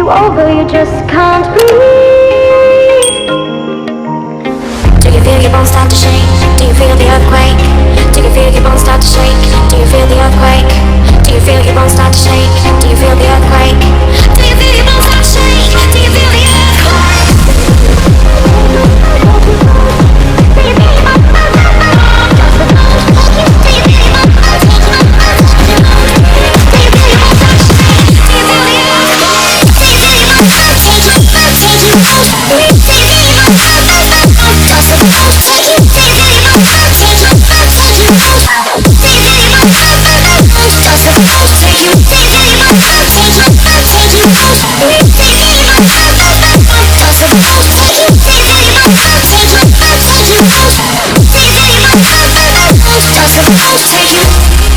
over, you just can't breathe. Do you feel your bones start to shake? Do you feel the earthquake? Do you feel your bones start to shake? Do you feel the earthquake? Do you feel your bones start to shake? Do you feel the earthquake? Do you feel your bones start to shake? Do you feel the earthquake? Do you feel your bones start to take you